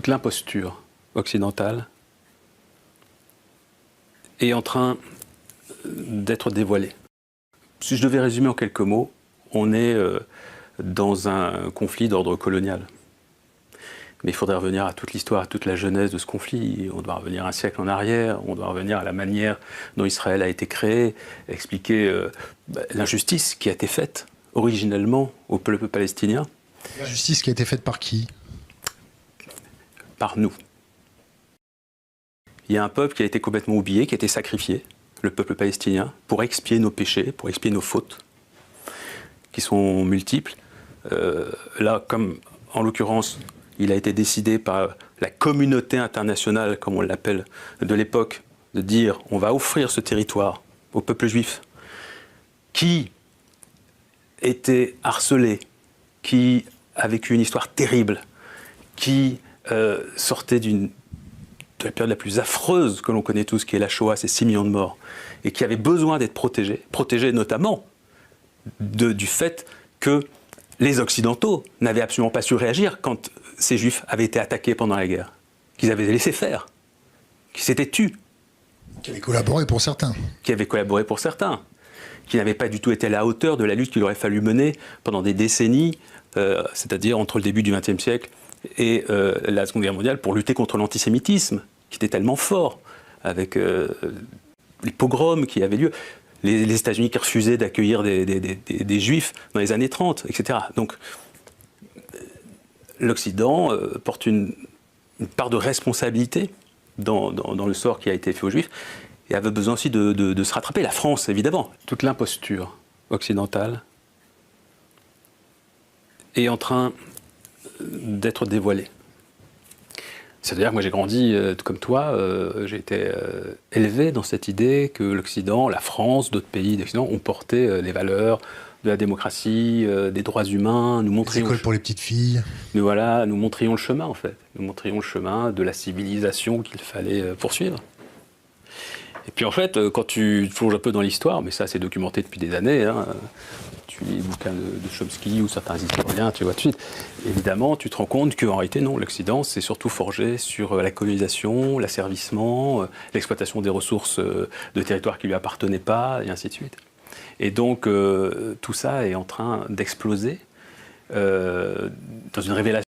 toute l'imposture occidentale est en train d'être dévoilée. Si je devais résumer en quelques mots, on est dans un conflit d'ordre colonial. Mais il faudrait revenir à toute l'histoire, à toute la genèse de ce conflit. On doit revenir un siècle en arrière, on doit revenir à la manière dont Israël a été créé, expliquer l'injustice qui a été faite originellement au peuple palestinien. L'injustice qui a été faite par qui? Par nous. Il y a un peuple qui a été complètement oublié, qui a été sacrifié, le peuple palestinien, pour expier nos péchés, pour expier nos fautes, qui sont multiples. Là, comme en l'occurrence, il a été décidé par la communauté internationale, comme on l'appelle de l'époque, de dire on va offrir ce territoire au peuple juif qui était harcelé, qui a vécu une histoire terrible, qui sortait de la période la plus affreuse que l'on connaît tous, qui est la Shoah, c'est 6 millions de morts, et qui avait besoin d'être protégé notamment du fait que les Occidentaux n'avaient absolument pas su réagir quand ces Juifs avaient été attaqués pendant la guerre, qu'ils avaient laissé faire, qu'ils s'étaient tus. Qui avaient collaboré pour certains. Qui avaient collaboré pour certains, qui n'avaient pas du tout été à la hauteur de la lutte qu'il aurait fallu mener pendant des décennies, c'est-à-dire entre le début du XXe siècle et la Seconde Guerre mondiale, pour lutter contre l'antisémitisme, qui était tellement fort, avec les pogroms qui avaient lieu. Les États-Unis qui refusaient d'accueillir des Juifs dans les années 30, etc. Donc, l'Occident porte une part de responsabilité dans le sort qui a été fait aux Juifs, et avait besoin aussi de se rattraper. La France, évidemment. Toute l'imposture occidentale est en train d'être dévoilée. C'est-à-dire que moi j'ai grandi comme toi, j'ai été élevé dans cette idée que l'Occident, la France, d'autres pays d'Occident ont porté les valeurs de la démocratie, des droits humains, nous montrions... Les écoles pour les petites filles. Mais voilà, nous montrions le chemin en fait. Nous montrions le chemin de la civilisation qu'il fallait poursuivre. Et puis en fait, quand tu plonges un peu dans l'histoire, mais ça c'est documenté depuis des années, hein, tu lis les bouquins de Chomsky ou certains historiens, tu vois tout de suite, évidemment tu te rends compte qu'en réalité non, l'Occident s'est surtout forgé sur la colonisation, l'asservissement, l'exploitation des ressources de territoires qui ne lui appartenaient pas, et ainsi de suite. Et donc tout ça est en train d'exploser dans une révélation